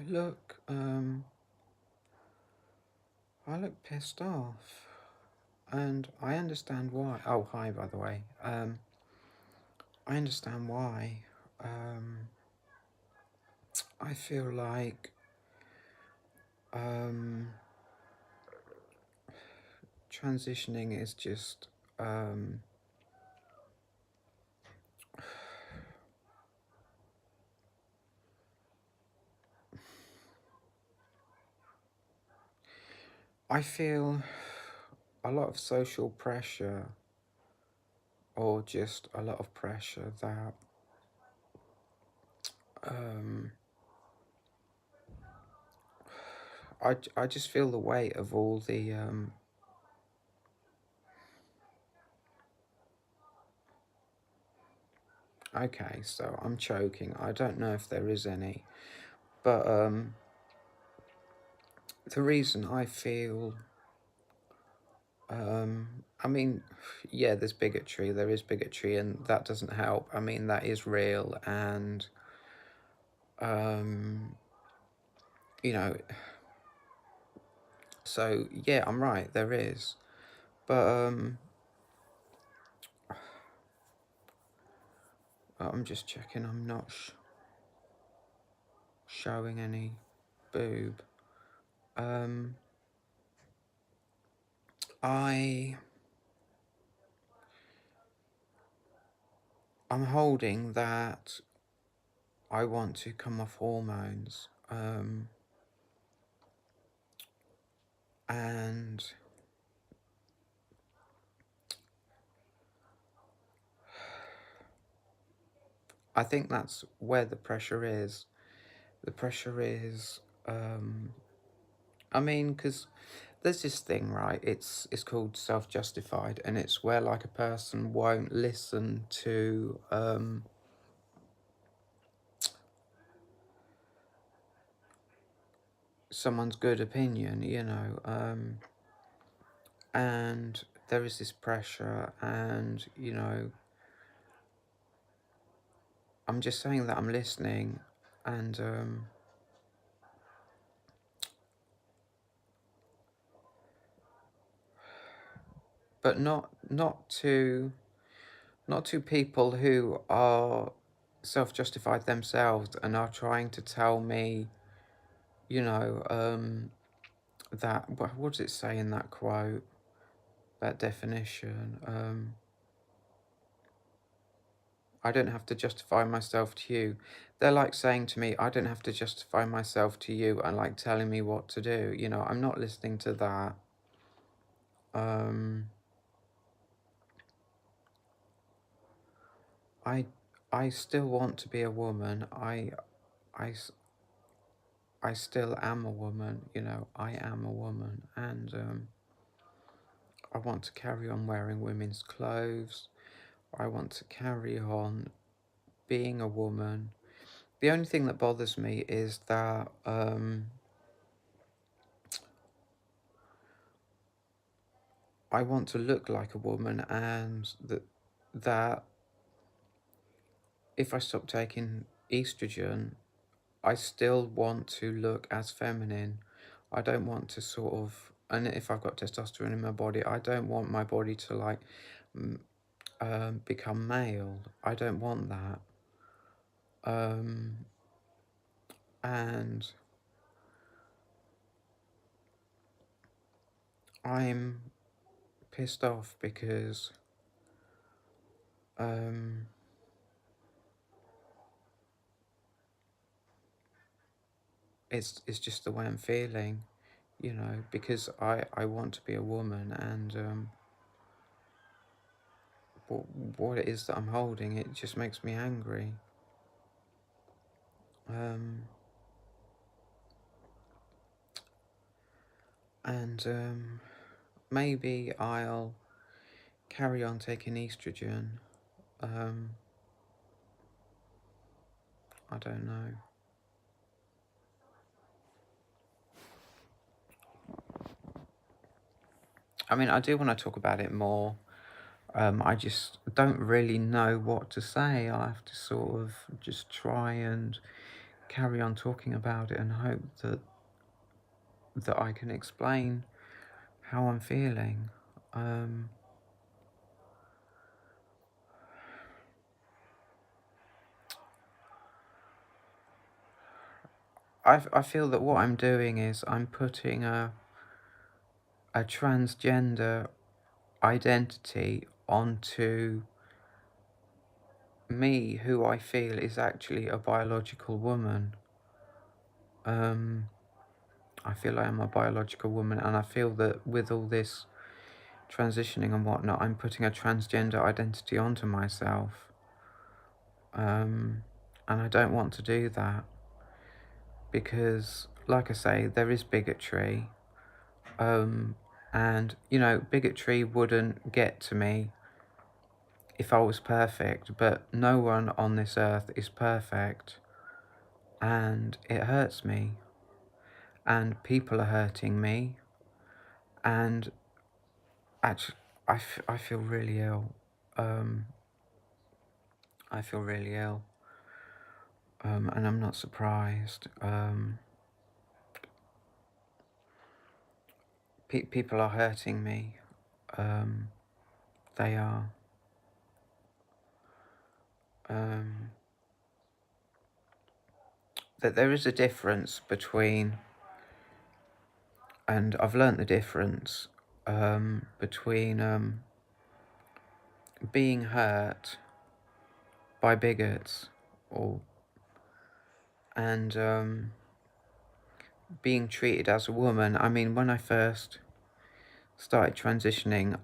look, I look pissed off, and I understand why. Oh, hi, by the way. I understand why. Um, I feel like, um, transitioning is just, I feel a lot of social pressure, or just a lot of pressure that, um, I just feel the weight of all the, okay, so I'm choking. I don't know if there is any, but, the reason I feel, I mean, yeah, there's bigotry, there is bigotry, and that doesn't help. I mean, that is real, and, um, you know, so yeah, I'm right, there is. But, I'm just checking I'm not showing any boob. Um, I'm holding that I want to come off hormones, and I think that's where the pressure is. The pressure is, I mean, because there's this thing, right? It's called self-justified, and it's where like a person won't listen to, someone's good opinion, and there is this pressure, and I'm just saying that I'm listening, and but not to people who are self-justified themselves and are trying to tell me, you know, that, what does it say in that quote, that definition? I don't have to justify myself to you. They're like saying to me, I don't have to justify myself to you, and like telling me what to do. I'm not listening to that. Um, I, I still want to be a woman. I still am a woman. I am a woman, and I want to carry on wearing women's clothes. I want to carry on being a woman. The only thing that bothers me is that, I want to look like a woman, and that if I stop taking estrogen, I still want to look as feminine. I don't want to sort of, and if I've got testosterone in my body, I don't want my body to like become male. I don't want that. And I'm pissed off because, um, it's just the way I'm feeling, because I want to be a woman, and what it is that I'm holding, it just makes me angry. And maybe I'll carry on taking estrogen. Um, I don't know. I mean, I do want to talk about it more. I just don't really know what to say. I have to sort of just try and carry on talking about it and hope that I can explain how I'm feeling. I feel that what I'm doing is I'm putting a transgender identity onto me, who I feel is actually a biological woman. I feel I am a biological woman, and I feel that with all this transitioning and whatnot, I'm putting a transgender identity onto myself. And I don't want to do that because, like I say, there is bigotry. And, you know, bigotry wouldn't get to me if I was perfect, but no one on this earth is perfect, and it hurts me, and people are hurting me, and actually, I feel really ill. I feel really ill, and I'm not surprised. People are hurting me. They are. That there is a difference between, and I've learnt the difference between being hurt by bigots and being treated as a woman. I mean, when I first started transitioning,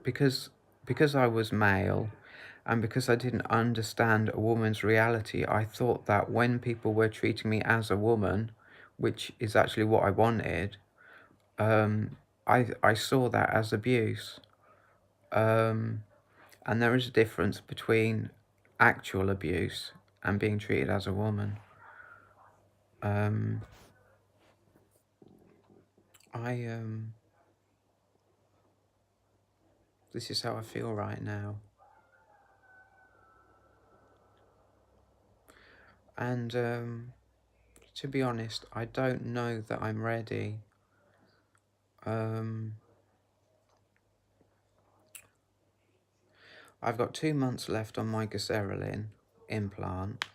because I was male and because I didn't understand a woman's reality, I thought that when people were treating me as a woman, which is actually what I wanted, I saw that as abuse. And there is a difference between actual abuse and being treated as a woman. This is how I feel right now. And to be honest, I don't know that I'm ready. I've got 2 months left on my Gaserelin implant.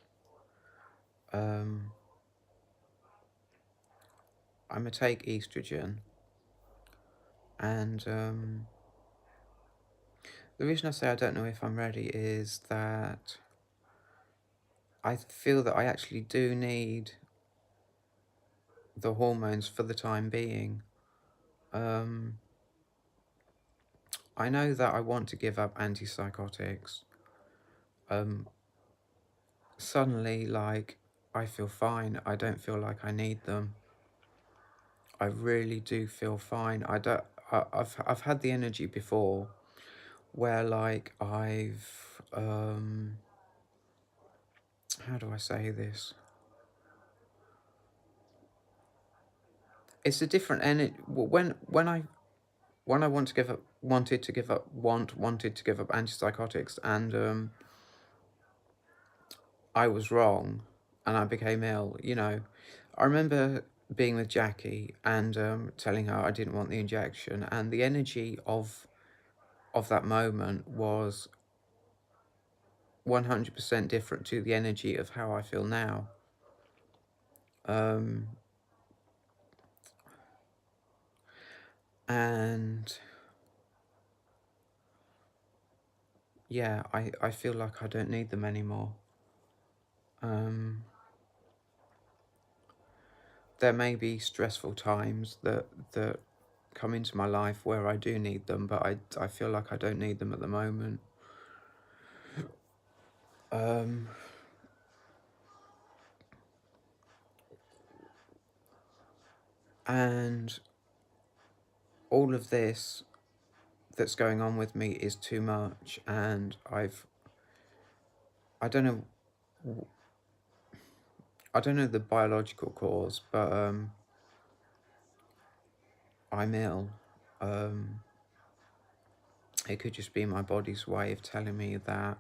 I'm going to take estrogen. And the reason I say I don't know if I'm ready is that I feel that I actually do need the hormones for the time being. I know that I want to give up antipsychotics. Suddenly, like, I feel fine. I don't feel like I need them. I really do feel fine. I've had the energy before where, like, how do I say this? It's a different energy. When I wanted to give up antipsychotics, and I was wrong, and I became ill. You know, I remember being with Jackie and telling her I didn't want the injection, and the energy of that moment was 100% different to the energy of how I feel now. And yeah, I feel like I don't need them anymore. There may be stressful times that come into my life where I do need them, but I feel like I don't need them at the moment. And all of this that's going on with me is too much, and I don't know the biological cause, but I'm ill. It could just be my body's way of telling me that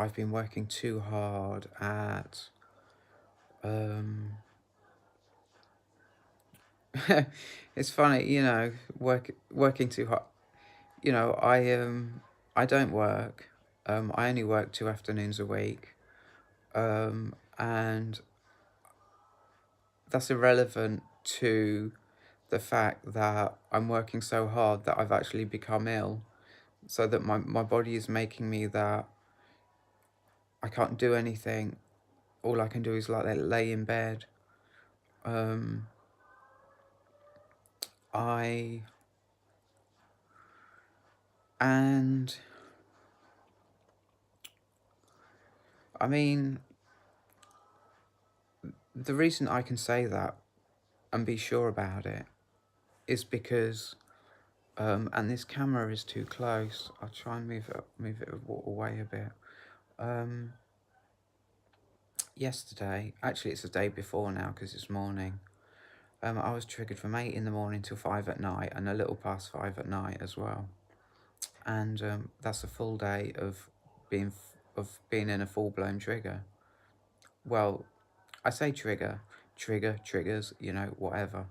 I've been working too hard at it's funny, working too hard. I don't work. I only work 2 afternoons a week. And that's irrelevant to the fact that I'm working so hard that I've actually become ill, so that my body is making me that I can't do anything. All I can do is like lay in bed. Um, I and I mean, the reason I can say that and be sure about it is because and this camera is too close. I'll try and move it away a bit. Yesterday, actually it's the day before now because it's morning. I was triggered from 8 in the morning till 5 at night, and a little past 5 at night as well. And that's a full day of being in a full-blown trigger. Well, I say triggers, whatever.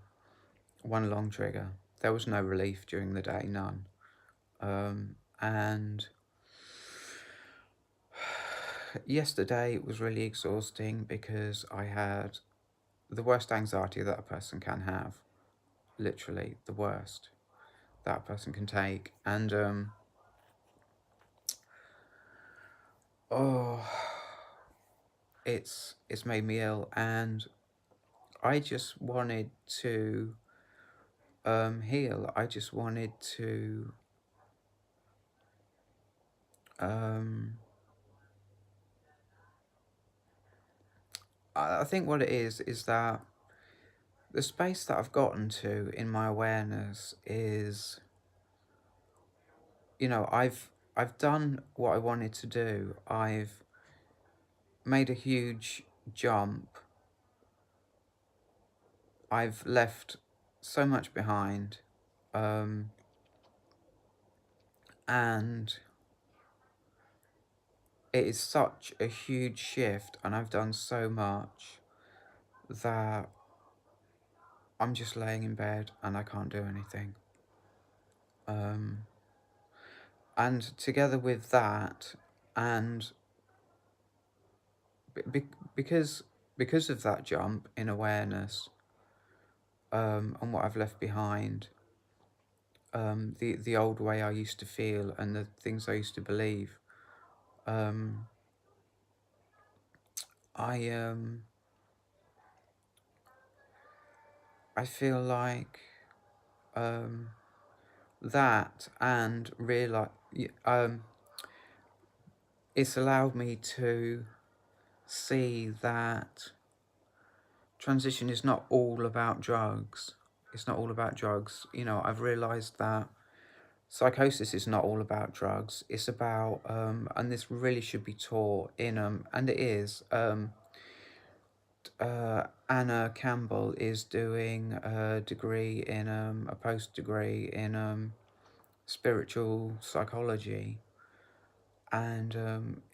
One long trigger. There was no relief during the day, none. And yesterday it was really exhausting because I had the worst anxiety that a person can have. Literally the worst that a person can take. And it's made me ill, and I just wanted to heal. I just wanted to I think what it is that the space that I've gotten to in my awareness is, I've done what I wanted to do. I've made a huge jump. I've left so much behind. And it is such a huge shift, and I've done so much that I'm just laying in bed and I can't do anything. And together with that, and because of that jump in awareness, and what I've left behind, the old way I used to feel and the things I used to believe, I feel like that, and realize it's allowed me to see that transition is not all about drugs. It's not all about drugs. I've realized that psychosis is not all about drugs. It's about, and this really should be taught in, and it is, Anna Campbell is doing a degree in, a post degree in spiritual psychology. And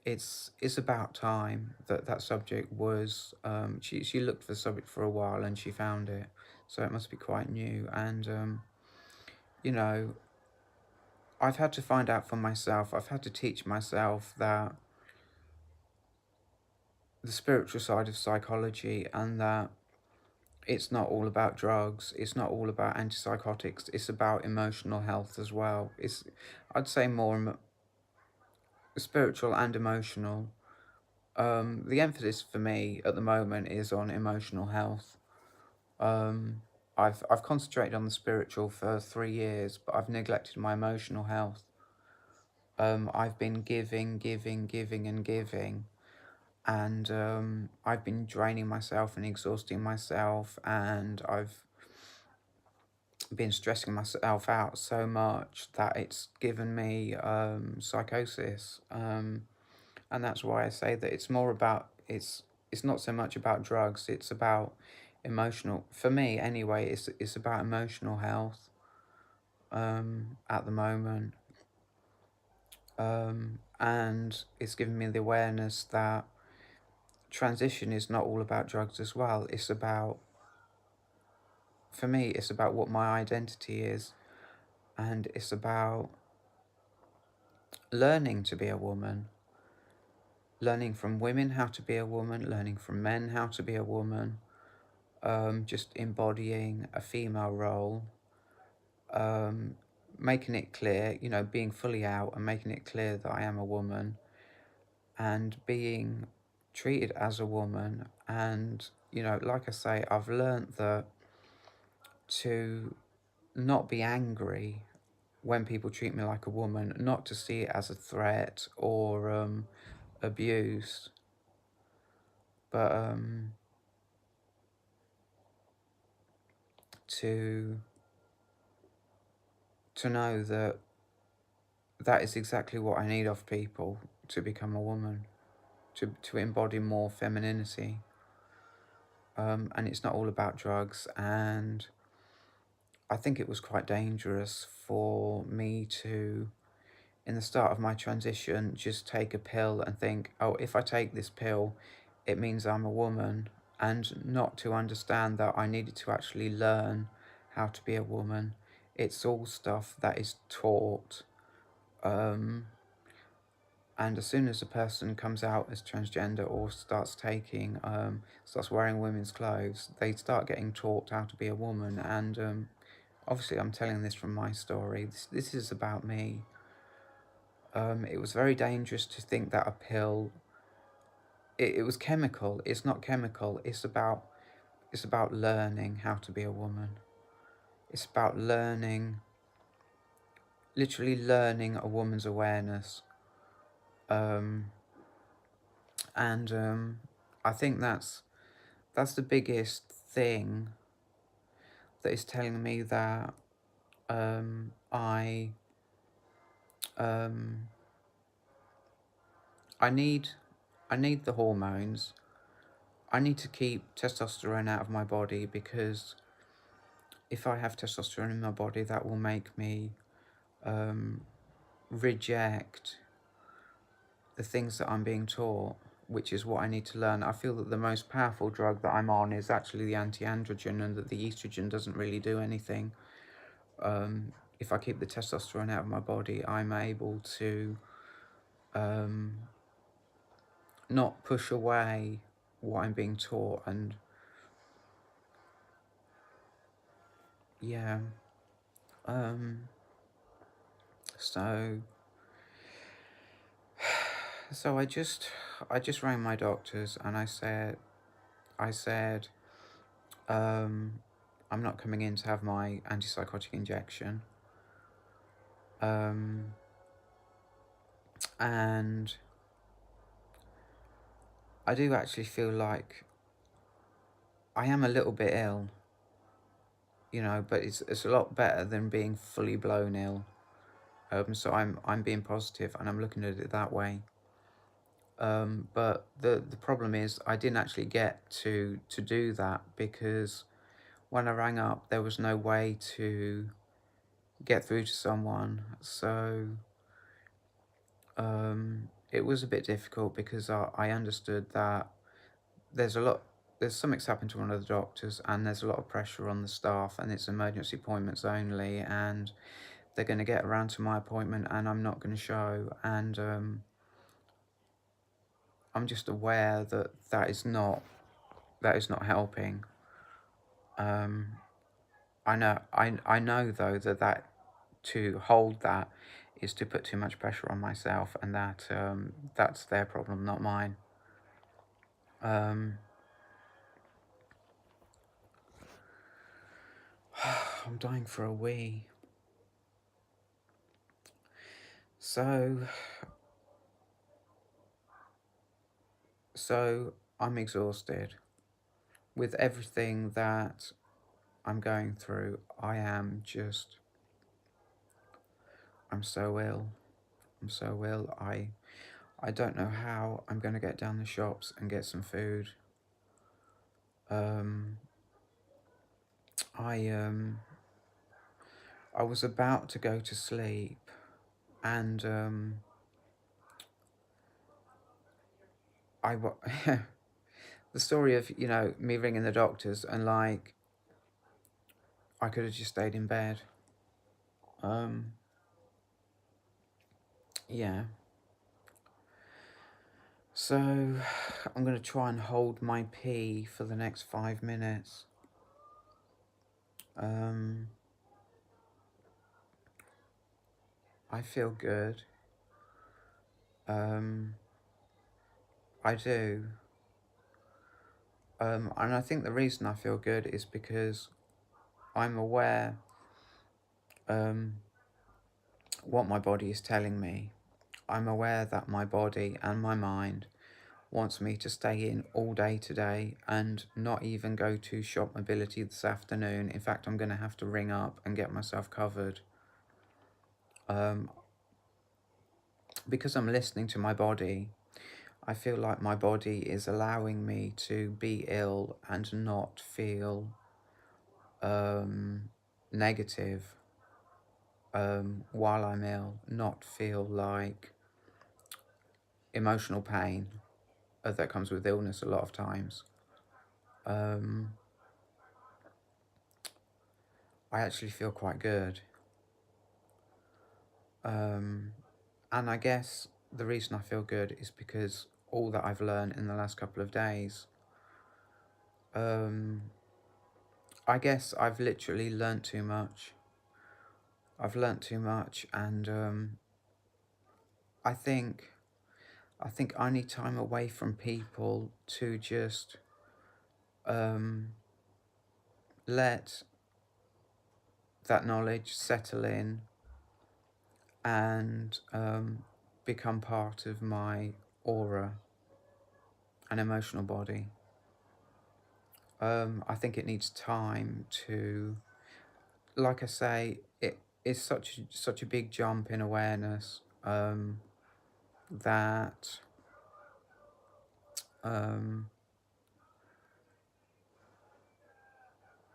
it's about time that subject was, she looked for the subject for a while and she found it, so it must be quite new. And I've had to find out for myself, I've had to teach myself that the spiritual side of psychology, and that it's not all about drugs, it's not all about antipsychotics, it's about emotional health as well. I'd say more spiritual and emotional. The emphasis for me at the moment is on emotional health. I've concentrated on the spiritual for 3 years, but I've neglected my emotional health. I've been giving, and I've been draining myself and exhausting myself, and I've been stressing myself out so much that it's given me psychosis. And that's why I say that it's more about, it's not so much about drugs, it's about emotional, for me anyway, it's about emotional health at the moment. And it's given me the awareness that transition is not all about drugs as well. It's about, for me, it's about what my identity is, and it's about learning to be a woman, learning from women how to be a woman, learning from men how to be a woman, just embodying a female role, um, making it clear, being fully out and making it clear that I am a woman, and being treated as a woman. And, like I say, I've learnt that to not be angry when people treat me like a woman, not to see it as a threat or abuse, but to know that that is exactly what I need of people to become a woman, to embody more femininity. And it's not all about drugs. And I think it was quite dangerous for me to, in the start of my transition, just take a pill and think, oh, if I take this pill, it means I'm a woman, and not to understand that I needed to actually learn how to be a woman. It's all stuff that is taught. Um, and as soon as a person comes out as transgender or starts wearing women's clothes, they start getting taught how to be a woman. And obviously, I'm telling this from my story. This is about me. It was very dangerous to think that a pill. It was chemical. It's not chemical. It's about learning how to be a woman. It's about learning, literally learning a woman's awareness. Um, and I think that's the biggest thing that is telling me that I um, I need the hormones. I need to keep testosterone out of my body, because if I have testosterone in my body, that will make me reject the things that I'm being taught, which is what I need to learn. I feel that the most powerful drug that I'm on is actually the anti-androgen, and that the estrogen doesn't really do anything. If I keep the testosterone out of my body, I'm able to not push away what I'm being taught. And yeah, so I just rang my doctors, and I said I'm not coming in to have my antipsychotic injection. And I do actually feel like I am a little bit ill, but it's a lot better than being fully blown ill. So I'm being positive, and I'm looking at it that way. But the problem is I didn't actually get to do that, because when I rang up, there was no way to get through to someone. So it was a bit difficult, because I understood that there's something's happened to one of the doctors, and there's a lot of pressure on the staff, and it's emergency appointments only, and they're going to get around to my appointment, and I'm not going to show. And I'm just aware that that is not helping. I know though that to hold that is to put too much pressure on myself, and that's their problem, not mine. I'm dying for a wee. So I'm exhausted with everything that I'm going through. I'm so ill. I'm so ill. I don't know how I'm going to get down the shops and get some food. Um, I was about to go to sleep, and the story of, you know, me ringing the doctors and like, I could have just stayed in bed. Yeah. So, I'm going to try and hold my pee for the next 5 minutes. I feel good. I do. And I think the reason I feel good is because I'm aware what my body is telling me. I'm aware that my body and my mind wants me to stay in all day today and not even go to Shop Mobility this afternoon. In fact, I'm going to have to ring up and get myself covered. Because I'm listening to my body, I feel like my body is allowing me to be ill and not feel negative while I'm ill, not feel like emotional pain that comes with illness a lot of times. I actually feel quite good. And I guess the reason I feel good is because all that I've learned in the last couple of days, I guess I've literally learnt too much. I've learnt too much, and I think I need time away from people to just let that knowledge settle in and become part of my aura and emotional body. I think it needs time to, like I say, it is such a big jump in awareness that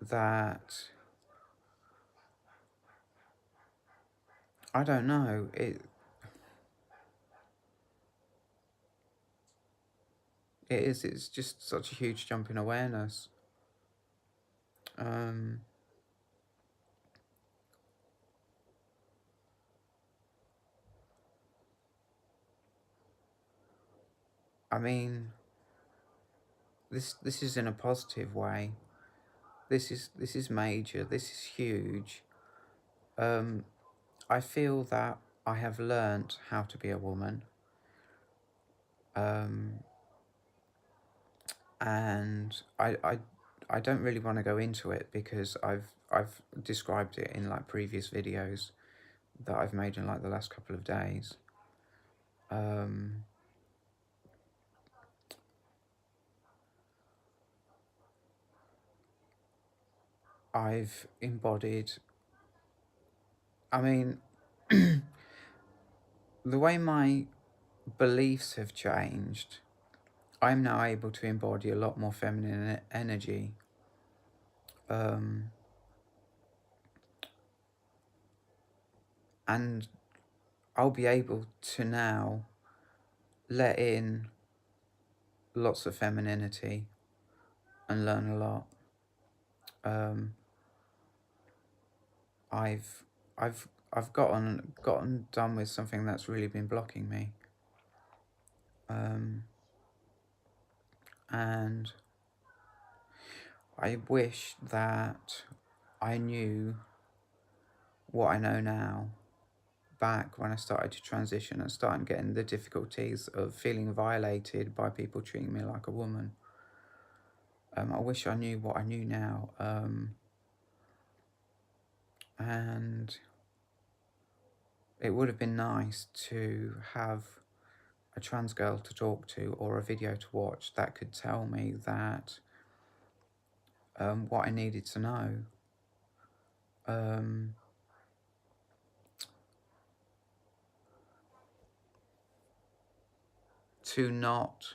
that I don't know. It's just such a huge jump in awareness. I mean, this is in a positive way. This is major. This is huge. I feel that I have learnt how to be a woman. And I don't really want to go into it because I've described it in like previous videos that I've made in like the last couple of days. I've embodied, I mean, the way my beliefs have changed, I'm now able to embody a lot more feminine energy. And I'll be able to now let in lots of femininity and learn a lot. I've gotten done with something that's really been blocking me. And I wish that I knew what I know now back when I started to transition and started getting the difficulties of feeling violated by people treating me like a woman. I wish I knew what I knew now. And it would have been nice to have a trans girl to talk to or a video to watch that could tell me that what I needed to know. To not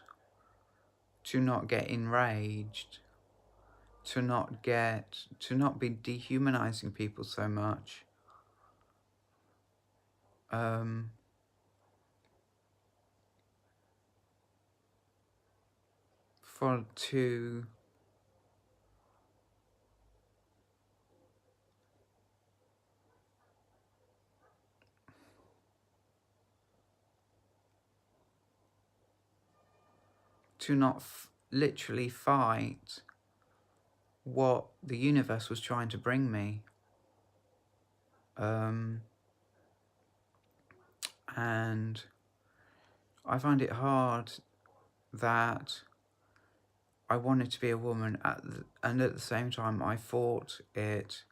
get enraged, to not be dehumanizing people so much. to not literally fight what the universe was trying to bring me. And I find it hard that I wanted to be a woman, and at the same time I fought it.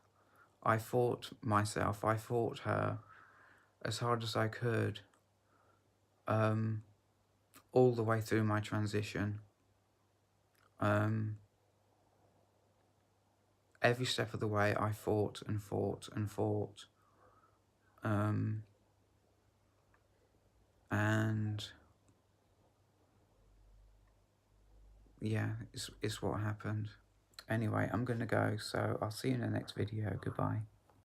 I fought myself, I fought her as hard as I could, all the way through my transition. Every step of the way I fought and fought and fought. And yeah, it's what happened. Anyway, I'm gonna go, so I'll see you in the next video. Goodbye.